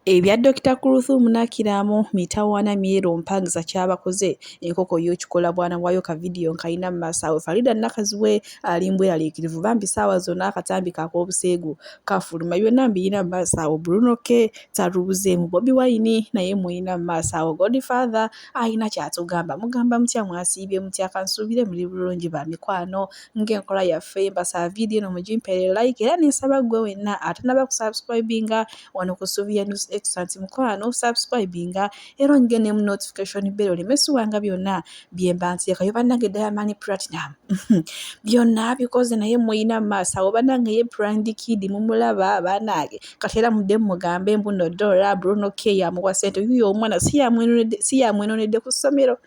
Ebya Dr Kuluthum nakiramu mitawana miero mpangisa kyabakoze enkoko y'okikola bwana bwayo ka video nkaina masawe Faridah Nakazibwe alimbwe alikirivu bambi sawa zona akatambi ka kobusengu kafuluma byonna mbiyina masawe Bruno tarubuze mu Bobi Wine naye muina masawe Godfather aina kyatugamba mugamba mutya mwasibye mutya kansubire muri bulungi ba mikwano ngenkola ya femba sa video no mujimpere like era nisaba gwe wenna atanaba kusubscribinga wano kusubia news extant mukwano subscribinga era ngene mu notification bell limesu wanga byonna byembanzi akayo banange Diamond Platinum byonna bikoze naye muina masawo banange ye brand kid mumulaba banage katera mudde mugambe mbuno Dora Bruno ya muwa sente yuyo omwana si ya mwenonedde ku ssomero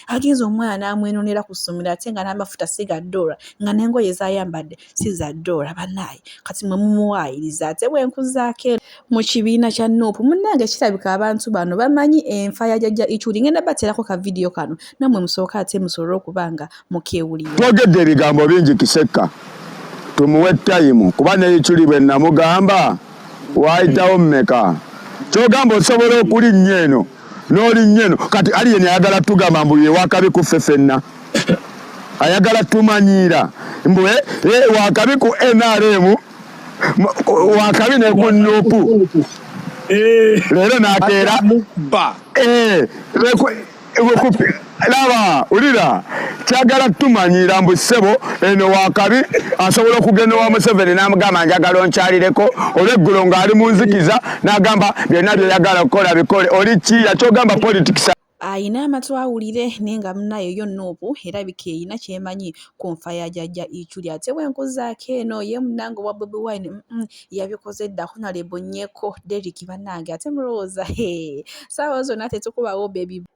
agenza omwana amwenonera ku ssomero atenga n'amafuta siga Dora nga nengoye zayambadde si za Dora banaye kati mwe mumuwayiriza ate bwenkuzaake mu kibiina kya Nopu munnange kirabika abantu bano bamanyi enfa ya jjajja ichuli ngenda baterako ka video kano namwe musooka ate musobole okubanga mukeewulira twogedde ebigambo bingi Kisekka tumuwe time kuba ne ichuli bwe namugamba waayitawo mmeka kyogamba osobola okulinnya eno n'olinnye eno kati aliyeni ayagala tugamba mbu ye wakabi ku ffeffenna ayagala tumanyiira mbwe wakabi ku NRM wakabi ne ku Nopu lero nakeera laba ulira kyagala tumanyiira mbu ssebo eno wakabi asobola okugenda wa Museveni n'amugamba njagala onkyalireko olweggulo ng'ali mu nzikiza n'agamba byonna byeyagala okukola bikole oli ki yakyogamba politics aina amatu awulire nenga munayo yo Nopu era bikeeyina kyemanyi ku nfa ya jjajja ichuli ate bwenkuzaako eno ye munango wa Bobi Wine yabikoze dda Honorable Nyeko Derrick banange ate mulowooza saawa zonna tetukubawo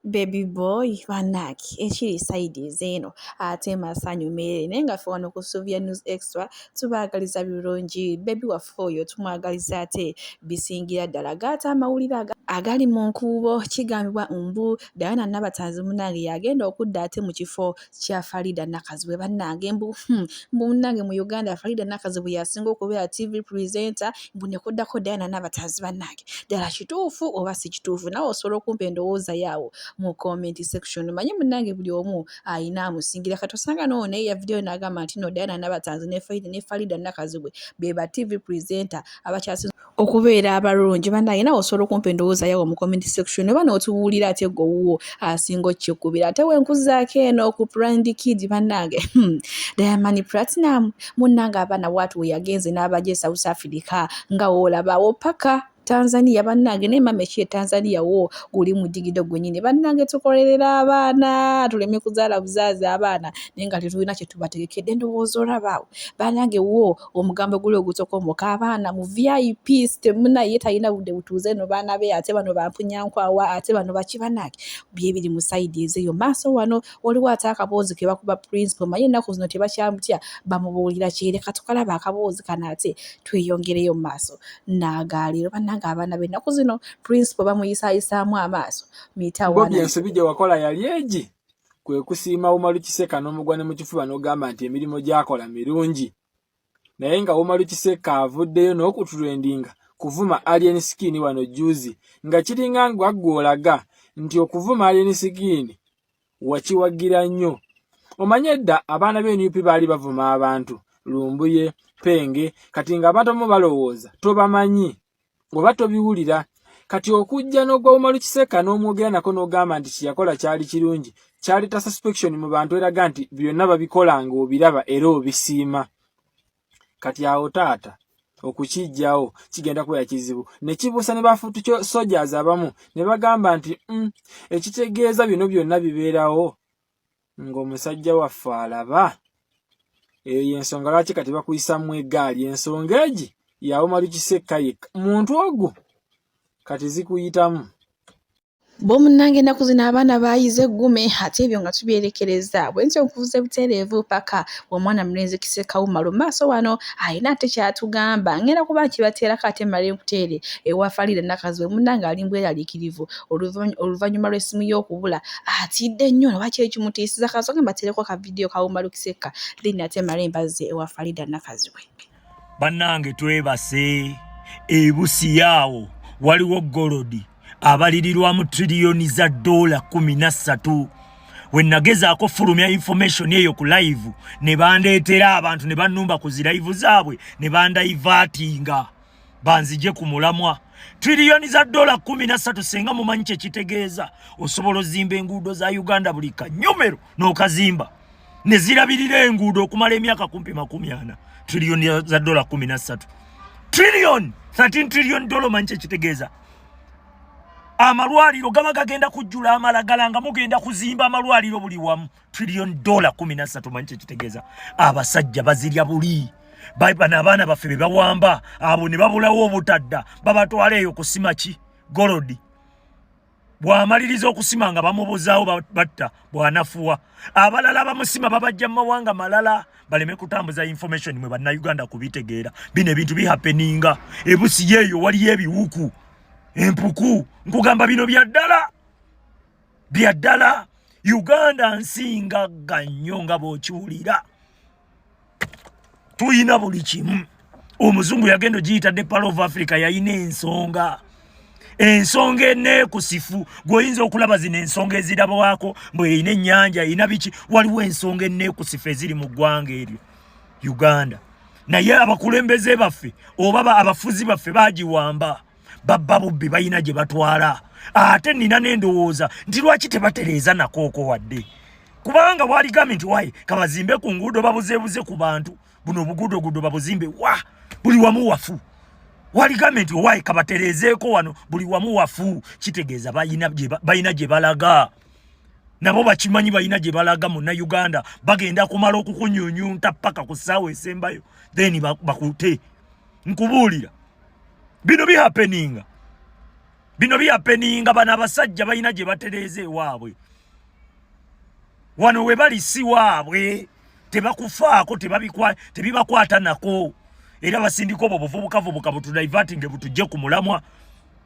baby boy banange ekiri side eno ate masanyu mere nenga ffe wano ku Sylvia News Extra tubaagaliza birungi baby waffe oyo tumwagaliza ate bisingira ddala gaata amawulire agali mu nkuubo kigambibwa mbu Diana Nabatanzi munange yagenda okudda ate mu kifo kya Faridah Nakazibwe bannange mbu munange mu Uganda Faridah Nakazibwe yasinga okubeera TV presenter mbu nekuddako Diana Nabatanzi bannange ddala kituufu oba si kituufu nawe osobola okumpa endowooza yaawo mu comment section manyi munange buli omu ayina amusingira katosanga noo naye ya video n'agamba nti no Diana Nabatanzi ne Faridah Nakazibwe beba TV presenter abakyasinga okubeera abalungi bannange nawe osobola okumpa endowooza yaawo mu comment section oba n'otubuulira ate gowuwo asinga okyekubira ate wenkuzaako eno ku brand kid bannange Diamond Platinum munnange abaana watu we yagenze n'abajja South Africa nga woolabawo paka Tanzania bannange ne mama ekiye Tanzania wo guli mu digido gwenyine bannange tukolerera abaana tuleme kuzaala buzaazi abaana nenga tetulina kye tubategekedde ndowooza olabaawo bannange wo omugambo guli ogutokomoka abaana mu VIP stemuna ye talina budde butuuze no baana be ate bano bampunyankwawa ate bano bakibannange byebiri mu side ezeyo maaso wano waliwo ate akaboozi ke bakuba principal maye ennaku zino tebakyamutya bamubuulira kyereka tukalaba akaboozi kana ate tweyongereyo mu maaso naagaaliro bannange abaana b'ennaku zino principal bamuyisaayisaamu amaaso Bobi ensubijja wakola yali egi kwe kusiima Umaru Kiseka n'omugwa ne mu kifuba n'ogamba nti emirimu gy'akola mirungi naye nga Umaru Kiseka avuddeyo n'okutulendinga kuvuma alien skin wano juzi nga kiringa ngwaggwolaga nti okuvuma alien skin wakiwagira nnyo omanye dda abaana b'NUP baali bavuma abantu Lumbuye Penge kati nga batomu balowooza tobamanyi oba tobiwulira kati okujja n'ogwa Umaru Kiseka n'omwogera nako n'ogamba nti kiyakola kyali kirungi kyali ta suspicion mu bantu eraga nti byonna babikola nga obiraba era obisiima kati awo taata okukijjawo kigenda kuba kizibu ne kibuusa ne bafutu soldiers abamu ne bagamba nti ekitegeeza bino byonna bibeerawo ng'omusajja waffe alaba eyo y'ensonga lwaki kati bakuyisamu eggaali ensonga egi ya Umaru Kiseka yekka muntu ogwo kati zikuyitamu bo munnange ennaku zino abaana baayize eggume ate ebyo nga tubyerekereza bwentyo nkuvuze buteereevu paka omwana mulenzi Kiseka Umaru maaso wano ayina ate kyatugamba ngenda kuba kibateerako ate mmale nkuteere ewa Faridah Nakazibwe munnange ali mbweraliikirivu oluvannyuma lw'essimu y'okubula atidde nnyo lwaki ekimutiisiza kasonga mbateereko ka vidiyo ka Umaru Kiseka then ate mmale mbaze ewa Faridah Nakazibwe bannange twebase ebusi yaawo waliwo golodi abalirirwamu trillioni za $13 wennagezaako fulumya information eyo ku live ne bandeetera abantu ne bannumba ku zi live zaabwe ne bandaivatinga banzije ku mulamwa trillioni za $13 senga mumanyi kye kitegeeza osobola ozimba enguudo za Uganda buli kanyomero n'okazimba ne zirabirira enguudo okumala emyaka kumpi 40 trillioni za $13 trillion $13 trillion manche kitegeeza amalwaliro gaba gagenda kujjula amalagala nga mugenda kuzimba amalwaliro buli wamu trillion $13 manche kitegeeza abasajja bazirya buli bana abaana baffe be bawamba abo ne babulawo obutadda babatwala eyo kusima ki golodi bwamaliriza okusima nga bamubuzaawo batta bwanafuwa abalala bamusima babajja mu mawanga malala baleme kutambuza information mwe banna Uganda kubitegeera bino ebintu bihappeninga ebusi yeyo waliyo ebiwuku empuku nkugamba bino byaddala Uganda nsinga gannyo nga bw'okiwulira tuyina buli kimu omuzungu yagenda giyita the Pearl of Africa yayina ensonga enneekusifu gw'oyinza okulaba zino ensonga ezirabwako mbwe eyina ennyanja eyina biki waliwo ensonga enneekusifu eziri mu ggwanga eryo Uganda naye abakulembeze baffe oba abafuzi baffe bagiwamba babba bubbi bayina gye batwala ate nina n'endowooza nti lwaki tebatereeza nakooko wadde kubanga bwaligambe nti wayi kabazimbe ku nguudo babuzeebuze ku bantu buno obuguudoguudo babuzimbe buli wamu wafu waligambe nti wayi kabatereezeeko wano buli wamu wafu kitegeeza bayina gye balaga nabo bakimanyi bayina gye balaga munna Uganda bagenda kumala okukunyunyunta paka ku ssaawa esembayo then bakute nkubuulira bino bihappeninga bana abasajja bayina gye batereeze waabwe wano we bali si waabwe tebakufaako tebibakwata nako era basindika obwo buvubukavubuka butudaivatinge butujje ku mulamwa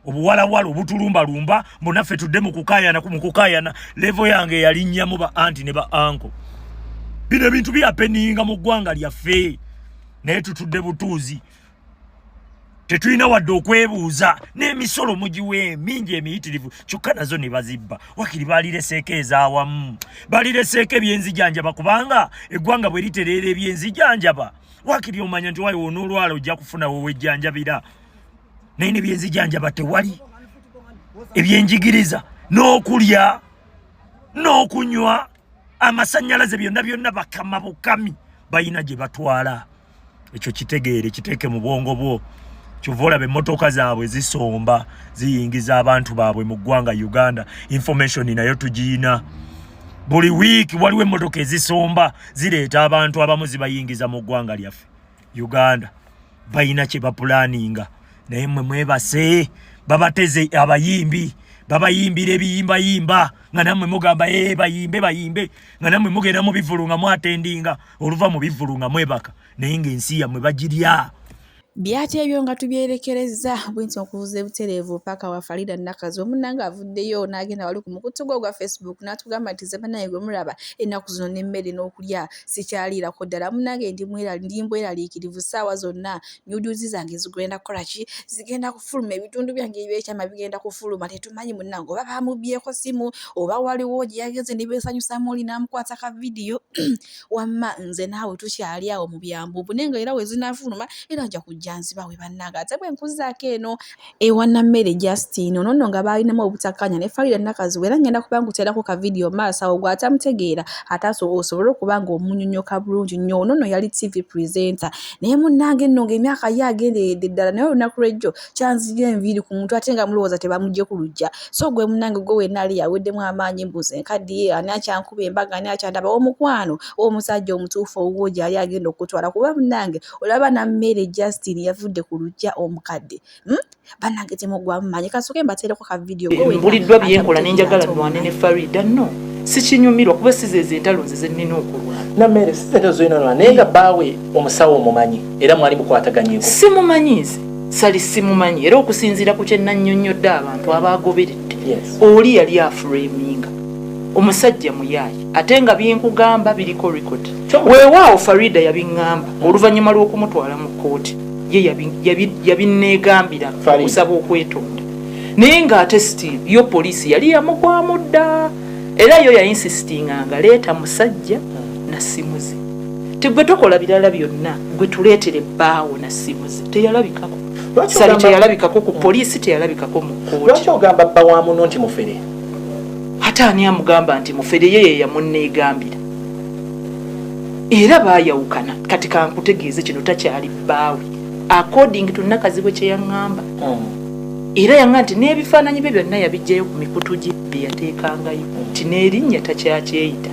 obuwalawala obutulumbalumba mbonaffe tudde mu kukaayana levo yange yalinnyamu ba anti ne ba anko bino ebintu bihappeninga mu ggwanga lyaffe naye tutudde butuuzi tetulina wadde okwebuuza n'emisolo mugiwe mingi emiyitirivu kyokka nazo ne bazibba wakiri balireseeko ezaawamu balireseeko ebyenzijanjaba kubanga eggwanga bwe litereera ebyenzijanjaba wakiri omanya nti wayi wonoolwala ojja kufuna wowejjanjabira naye nebyenzijanjaba tewali ebyenjigiriza n'okulya n'okunywa amasannyalaze byonna bakama bukami bayina gye batwala ekyo kitegeere kiteeke mu bwongo bwo kyova olaba emmotoka zaabwe zisomba ziyingiza abantu baabwe mu ggwanga Uganda information nayo tugiyina buli wiiki waliwo emmotoka ezisomba zireeta abantu abamu zibayingiza mu ggwanga lyaffe Uganda bayina kye bapulaninga naye mmwe mwebase babateze abayimbi babayimbira ebiyimbayimba nga nammwe mugamba bayimbe nga nammwe mugenda mu bivulu nga mwatendinga oluva mu bivulu nga mwebaka naye ng'ensi yammwe bagirya Byatebyo nga tubyerekereza bwinti okuvuza ebutereevu paka wa Faridah Nakazibwe munnanga avuddeyo n'agenda wali ku mukutu gwa Facebook n'atugamba nti ze bannaye gwe mulaba ennaku zino n'emmere n'okulya sikyaliirako ddala munnange ndi mbweraliikirivu ssaawa zonna nyujuzi zange zigenda kukola ki zigenda kufuluma ebitundu byange ebyekyama bigenda kufuluma tetumanyi munnange oba bamubyeko simu oba waliwo gye yageze ne beesanyusamu oli n'amukwata ka vidiyo wamma nze naawe tukyali awo mu byambubu naye nga era we zinaafuluma era nja kujja janziba we bannaga ate bwe nkuzaako eno ewana mmere Justin ono nga baalinamu obutakkaanya ne Faridah Nakazibwe era ngenda kuba nguteerako ka vidiyo maaso awo gw'atamutegeera ate osobole okuba nga omunyonyoka bulungi nnyo ono yali TV presenter naye munnange nno ng'emyaka ye agenderedde ddala naye olunaku lw'ejjo kyanzirya enviiri ku muntu ate nga mulowooza tebamugye ku luggya so gwe munnange gwe wenna ali yaweddemu amaanyi mbuze enkaddiye ani akyankuba embaga ani akyandaba omukwano omusajja omutuufu owuwo gy'ali agenda okutwala kuba munnange olaba na mmere Justin yavudde ku lujja omukadde bannange temugwamu manyi kasooke mbateereko ka vidiyo mbuliddwa byenkola nenjagala nwane ne Faridah no sikinyumirwa kuba sizeze entalo nze zennina okulwana nammere sizento zoyinonona naye nga bbaawe omusawo omumanyi era mwali mukwataganyeko simumanyiize sali simumanyi era okusinziira ku kye nannyonnyodde abantu abaagoberedde oli yali afuraminga omusajja muyaayi ate nga byenkugamba biriko record weewaawo Faridah yabiŋŋamba oluvannyuma lw'okumutwala mu kkooti ye yabinneegambira okusaba okwetonda naye ng'ate still yo poliisi yali yamugwamu dda era yo yayinsistinganga leeta musajja na simu ze tegwe tokola birala byonna gwe tuleetere ebbaawo na simu ze teyalabikako sali teyalabikako ku poliisi teyalabikako mu kkooti lwaki ogamba bba wa muno nti mufere ate ani amugamba nti mufere ye yamunneegambira era baayawukana kati kankutegeeze kino takyali bbaawe according to Nakazibwe kye yaŋŋamba era yaŋŋamba nti n'ebifaananyi bye byonna yabiggyayo ku mikutu gye bye yateekangayo nti n'erinnya takyakyeyita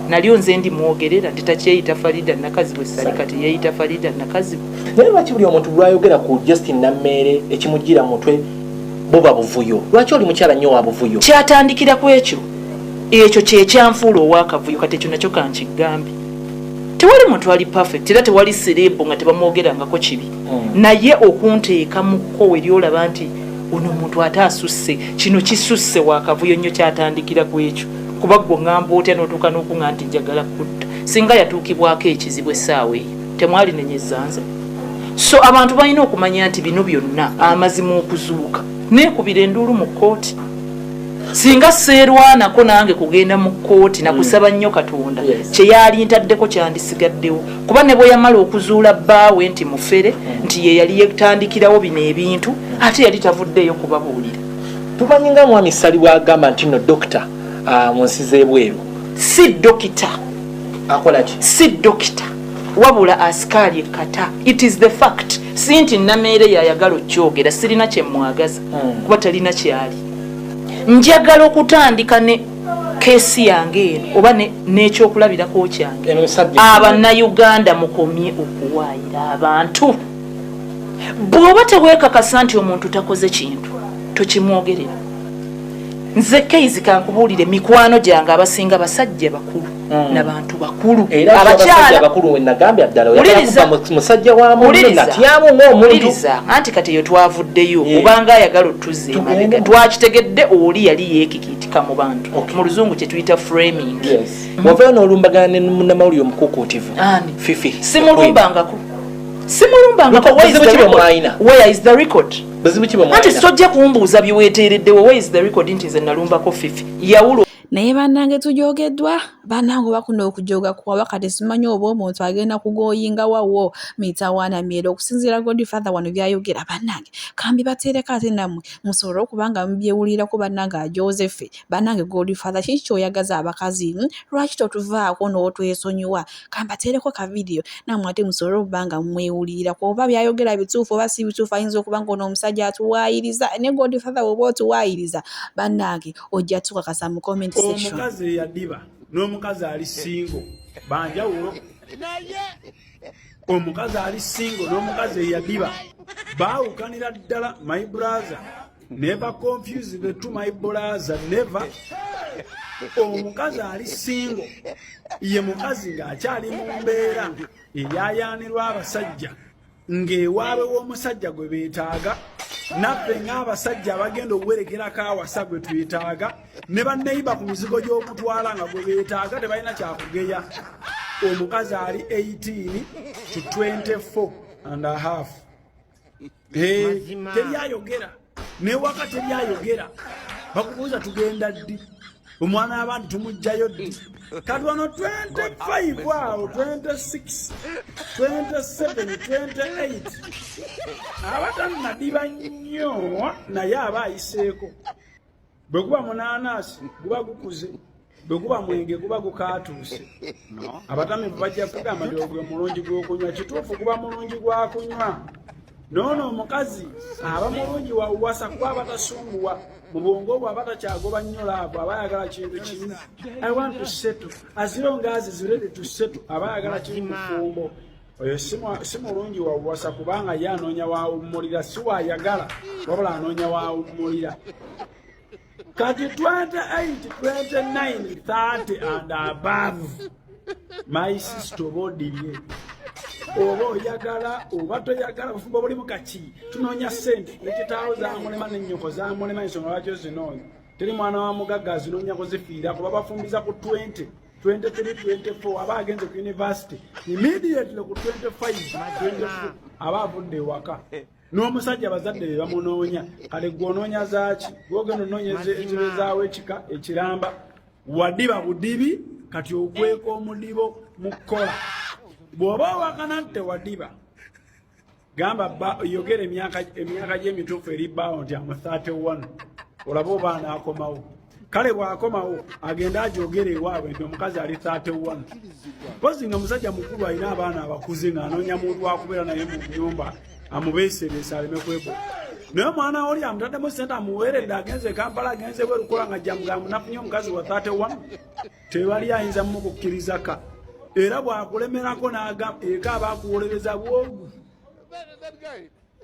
nalyo nze ndi mwogerera nti takyeyita Faridah Nakazibwe sali kati yeeyita Faridah Nakazibwe naye lwaki buli omuntu lwayogera ku Justin Nammeere ekimujjira mutwe buba buvuyo lwaki oli mukyala nnyo wa buvuyo kyatandikira ku ekyo kyekyanfuula ow'akavuyo kati ekyo nakyo kankigambe tewali muntu ali perfect era tewali serebo nga tebamwogerangako kibi naye okunteeka mu kkowe eryolaba nti ono omuntu ate asusse kino kisusse wakavuyo nnyo kyatandikira ku ekyo kuba gwe ŋŋamba otya n'otuuka n'okuŋŋa nti njagala kutta singa yatuukibwako ekizibu essaawa eyo temwali nenyezanza so abantu balina okumanya nti bino byonna amazima okuzuuka neekubira enduulu mu kkooti singa seerwanako nange kugenda mu kkooti nakusaba nnyo Katonda kyeyali ntaddeko kyandisigaddewo kuba ne bwe yamala okuzuula bbaawe nti mufere nti ye yali yetandikirawo bino ebintu ate yali tavuddeyo kubabuulira tumanyi nga mwami Sali bw'agamba nti no dokita mu nsi z'ebweru si dokita akola ki si dokita wabula asikaali ekkata it is the fact si nti Nammeere yayagala okyogera sirina kye mwagaza kuba talina kyali njagala okutandika ne keesi yange eno oba n'ekyokulabirako kyange Abannayuganda mukomye okuwaayira abantu bw'oba teweekakasa nti omuntu takoze kintu tokimwogerera nze Keizi kankubuulire mikwano gyange abasinga basajja bakulu n'abantu bakulu abakyala bakulu wenagambye ddala oyagala musajja wa munne natyamu ng'omuntu anti kati eyo twavuddeyo obanga ayagala otuzze emabega twakitegedde oli yali yeekikiitika mu bantu mu luzungu kye tuyita framing wavayo n'olumbagana ne munnamawulire omukuukuutivu fifi simulumbangako where is the record anti sojja kumbuuza byeweeteereddewo where is the record nti nze nalumbako fifi yawulo naye bannange tujogeddwa bannange bakuna okujoga kuwaba kati simanyi oba omuntu agenda kugoyinga wawo mitawaana myero okusinziira Godfather wano byayogera bannange kambi bateereka ate nammwe musobole okubanga mubyewulirako bannange Joseph bannange Godfather kiki kyoyagaza abakazi lwaki totuvaako n'otwesonyiwa kambateereko ka video nammwe ate musobole okubanga mwewulirako oba byayogera bituufu oba si bituufu ayinza okuba nga ono omusajja atuwaayiriza ne Godfather oba otuwaayiriza bannange ojja tukakasa mu comment section omukazi yadiba n'omukazi ali singo banjawulo omukazi ali singo n'omukazi yadiba baawukanira ddala my brother never confuse the two my brother never omukazi ali singo ye mukazi ng'akyali mu mbeera eyayaanirwa abasajja ng'ewaabwe w'omusajja gwe beetaaga naffe ng'abasajja abagenda okuwerekerako awasa gwe twetaaga ne banneyiba ku mizigo gy'okutwala nga gwe beetaaga tebalina kyakugeya omukazi ali 18 to 24 and a half teryayogera newaka teryayogera bakubuuza tugenda ddi omwana abantu tumugjayo ddi kati wano 25 awo 26 27 28 abatannadiba nnyo naye aba ayiseeko bwe guba munaanasi guba gukuze bwe guba mwenge guba gukaatuuse abatamivu bajja kugamba nti ogwe mulungi gw'okunywa kituufu guba mulungi gwa kunywa noono omukazi aba mulungi wawasa kuba abatasunguwa mu bwongo bwe aba takyagoba nnyo laavu aba ayagala kintu kimu I want to settle as long as is ready to settle aba ayagala kiri mu fumbo oyo si mulungi wawasa kubanga ye anoonya wawummulira si waayagala wabula anoonya wawummulira kati 28 29 30 and above my sister obaodirie oba oyagala oba toyagala bufumbo buli mukaki tunoonya ssente nekitaawo zamulema nennyoko zamulema ensonga lwakyo zinoonya teri mwana wa mugagga azinoonyako zifiira kuba bafumbiza ku 20 23 24 aba agenze ku university immediately ku 25 24 aba avudde ewaka n'omusajja bazadde be bamunoonya kale gw'onoonya zaaki gwogenda onoonyeza ezibezaawo ekika ekiramba wadiba budibi kati okweka omudibo mu kkola bw'oba owakana nti tewadiba gamba yogera emyaka gy'emituufu eribbaawo nti amu 31 olaba oba anaakomawo kale bw'akomawo agenda agyogera ewaabwe nti omukazi ali 31 pozi nga musajja mukulu alina abaana abakuze ng'anoonya muntu wakubeera naye mu nyumba amubeesebeese aleme kwebo naye omwana oli amutaddemu sente amuweeredde agenze Kampala agenze bwerukola nga jamugamu nafunye omukazi wa 31 tewali ayinza mukukkirizaka era bw'akulemerako eka abaakuwolereza bwogu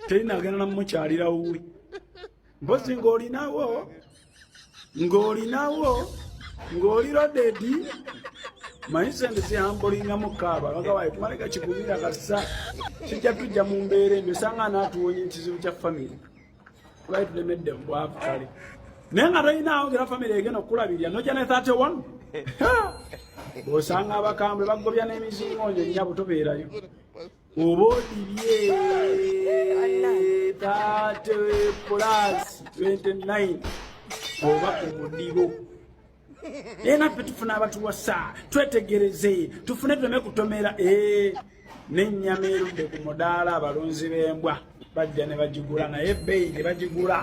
terinagenda namumukyalira wuwe mpozi ng'oli rodedi manyi sente zihambulinga mukaaba bagawaye tumaleka kigumira kasa kijja tujja mu mbeera endo sanga naatuwonya ekizibu kya famire lwali tulemedde mu bwavu kale naye nga tolinaawo gera famire egenda okukulabirya nojja ne 31 bw'osanga abakambwe bagobya n'emizingoonyo nnyabo tobeerayo oba odirye 30 plus 29 oba ku mudibo naye naffe tufuna abatuwasa twetegereze tufune tuleme kutomera n'ennyama erudde ku mudaala abalunzi b'embwa bajja ne bagigula naye ebbeeyi ne bagigula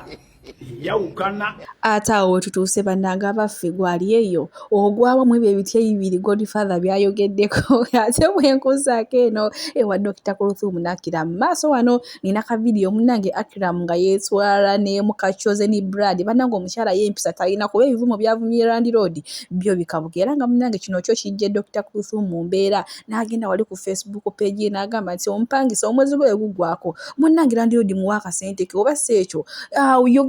yawukana ate awo wetutuuse bannanga abaffe gwali eyo ogwawa mu ebyo ebitya ebibiri Godfather byayogeddeko ate bwenkuzaako eno ewa Dr Kuluthum n'akkira mu maaso wano nina ka vidiyo munnange Acram nga yeetwala ne mukacyoze ni Brad bannanga omukyala y'empisa talina kuba ebivumo byavumye Landlord byo bikabuka era nga munnange kino kyo kijje Dr Kuluthum mu mbeera n'agenda wali ku Facebook page ye n'agamba nti omupangisa omwezi gwe guggwako munnange Landlord muwa akasente ke oba si ekyo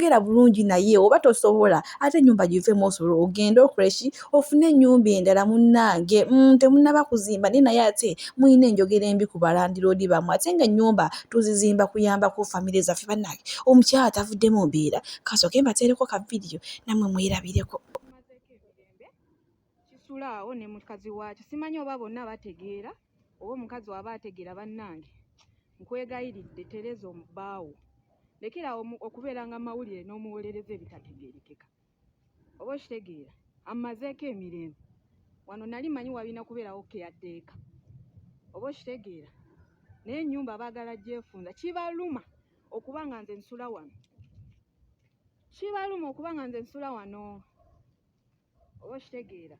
yogera bulungi naye oba tosobola ate ennyumba givemu osobola ogenda okreshi ofune ennyumba endala munnange temunnaba kuzimba naye naye ate muyina enjogera embi ku balandiroodi bammwe ate nga ennyumba tuzizimba kuyambako famire zaffe bannange omukyala tavuddemu mbeera kasooke mbateereko ka vidiyo nammwe mwirabireko kisulaawo ne mukazi waakyo simanyi oba bonna bategeera oba omukazi waba ategeera bannange nkwegayiridde tereza omubbaawo lekera okubeera nga amawulire n'omuwolereza ebitategeerekeka oba okitegeera amazeeko emirembe wano nali manyi wabina kubeerawo keyateeka oba okitegeera naye ennyumba baagala gyefunza kibaluma okuba nga nze nsula wano oba okitegeera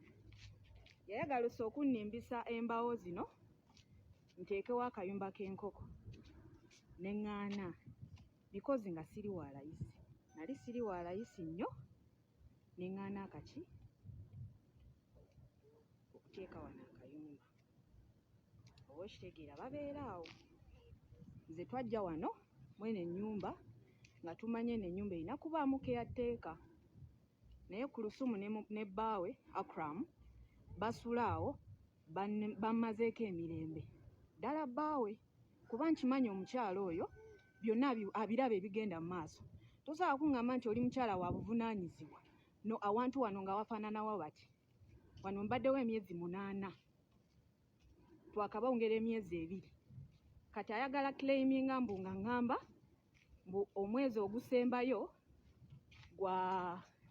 yayagala okunnimbisa embaawo zino nteekewo akayumba k'enkoko neŋŋaana because nga siri wa layisi nali siri wa layisi nnyo neŋŋaana akaki okuteeka wano akayumba oba okitegeera babeera awo nze twajja wano mwene ennyumba nga tumanye n'ennyumba erina kubaamu keyateeka naye Kuluthum ne bbaawe Acram basula awo bamazeeko emirembe ddala bbaawe kuba nkimanyi omukyala oyo byonna abiraba ebigenda mu maaso tosobola kuŋŋamba nti oli mukyala wa buvunaanyizibwa no awantu wano nga wafaananawo bati wano mbaddewo emyezi 8 twakabongera emyezi 2 kati ayagala claiminga mbu nga ŋŋamba mbu omwezi ogusembayo gwa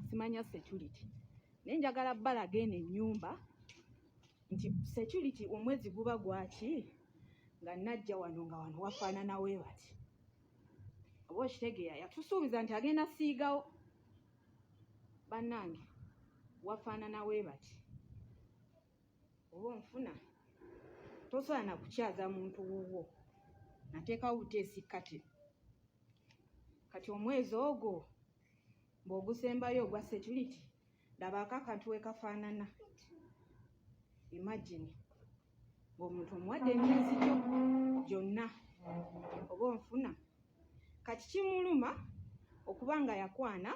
simanya security naye njagala balaga eno ennyumba nti security omwezi guba gwaki nga najja wano nga wano wafaananawo bati oba okitegeera yatusuubiza nti agenda siigawo bannange wafaananawo bati oba onfuna tosobola na kukyaza muntu wuwo nateekawo buteesi kati omwezi ogwo bw'ogusembayo ogwa security labaako akantu we kafaanana imagine ng'omuntu omuwadde emyezi gyonna oba onfuna kati kimuluma okuba nga yakwana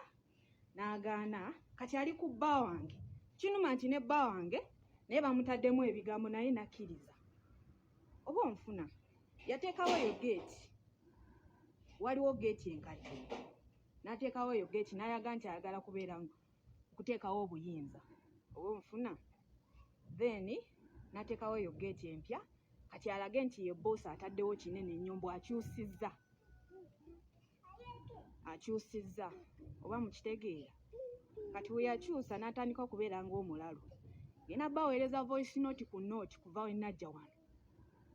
n'agaana kati ali ku bba wange kinuma nti ne bba wange naye bamutaddemu ebigambo naye nakkiriza oba onfuna yateekawo eyo geeti waliwo geeti enkadde n'ateekawo eyo geeti n'ayaga nti ayagala kubeera kuteekawo obuyinza oba onfuna then n'ateekawo eyo geeti empya kati alage nti ye boosi ataddewo kinene nnyo mbw akyusizza akyusizza oba mukitegeera kati we yakyusa n'atandika okubeera ng'omulalu ngena baweereza voice note ku note kuva we najja wano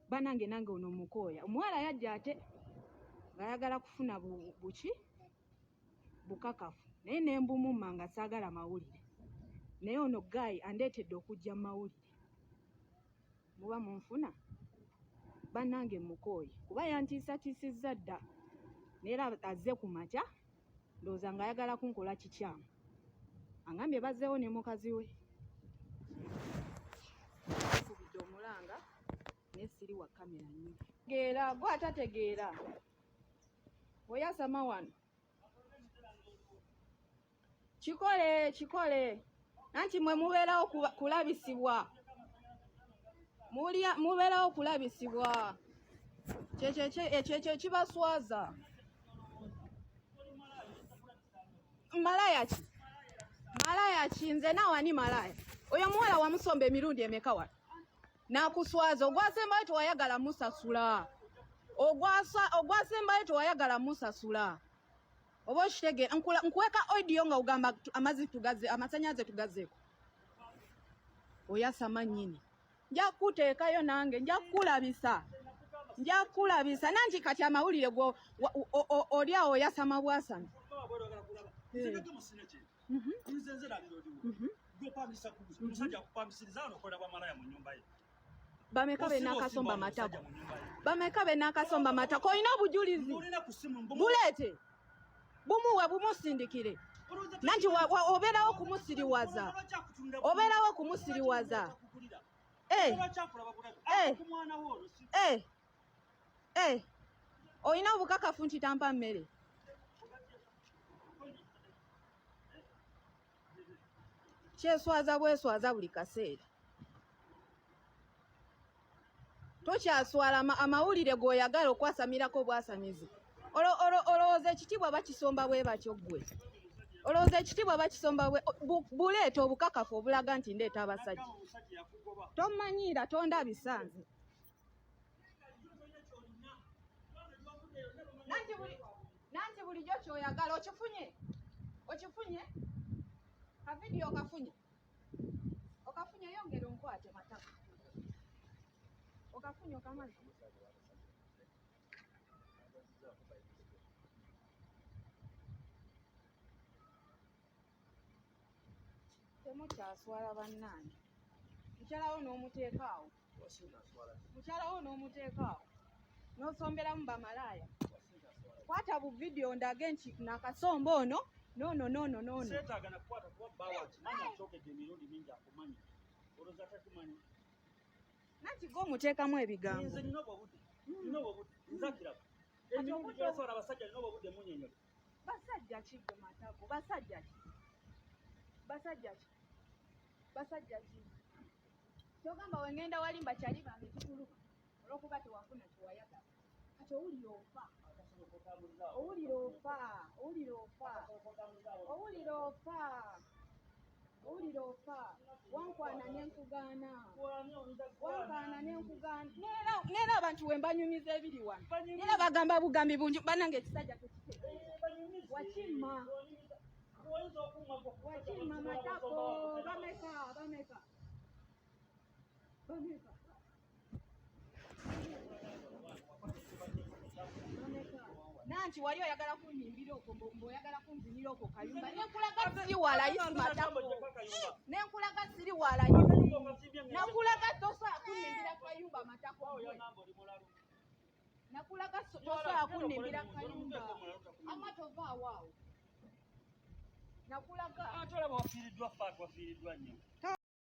banange nange ono mukooya omuwala yajja ate ng'ayagala kufuna buki bukakafu naye ne mbumumma nga saagala mawulire naye ono gayi andeetedde okujja mu mawulire muba munfuna bannange mukooye kuba yantiisatiisizza dda neera azze ku makya ndowooza ng'ayagala kunkola kikyamu angambye bazzeewo ne mukazi we kubidde omulanga naye siri wa kamera nnyo geera gwe atategeera oyasama wano kikole nanti mwe mubeerawo kulabisibwa mubeerawo kulabisibwa kyekyo kibaswaza malaya ki nze naawani malaya oyo muwala wamusomba emirundi emeka wano nakuswaza ogwasembayo tewayagala musasula ogwasembayo tewayagala musasula oba okitegeera nkuweka audio nga ugamba amasannyalaze tugazzeeko oyasama nnyini nja kuteekayo nange nja kukulabisa nanti kati amawulire go oli awo oyasama bwasana bameka be nakasomba matako olina obujulizi buleete bumuwe bumusindikire nanti obeerawo kumusiriwaza olina obukakafu nti tampa mmere kyeswaza bweswaza buli kaseera tokyaswala amawulire g'oyagala okwasamirako bwasamizi olowooza ekitiibwa bakisomba bwe batyo ggwe olowooza ekitiibwa bakisomba buleeta obukakafu obulaga nti ndeeta abasajja tomanyiira tondabisanze nanti bulijjo kyoyagala okifunye kavidiyo okafunye yongera onkwate mataka okafunye okamazi temukyaswala bannange mukyalawo n'omuteekaawo n'osomberamu bamalaaya kwata bu vidiyo ndage nti nakasomba ono nono nanti go muteekamu ebigambo basajja ki gwe matako basajja ki kyogamba wengenda wali mbakyali bange kituluka olwokuba tewafuna kyewayagala kati owulira ofa wankwana nenkugaana neera abantu wembanyumiza ebiri wano neera bagamba bugambi bungi banange ekisajja tekite wakimma matako bameka nanti wali oyagala kunyimbira okwo mb'oyagala kunzinira okwo kayumba nenkulaga siri wala yisi matako nenkulaga siri wala yisi nakulaga tosobola kunyimbira kayumba matako nakulaga tosobola kunyimbira kayumba amatova awaawo nakulaga ate olaba wafiiriddwa nnyo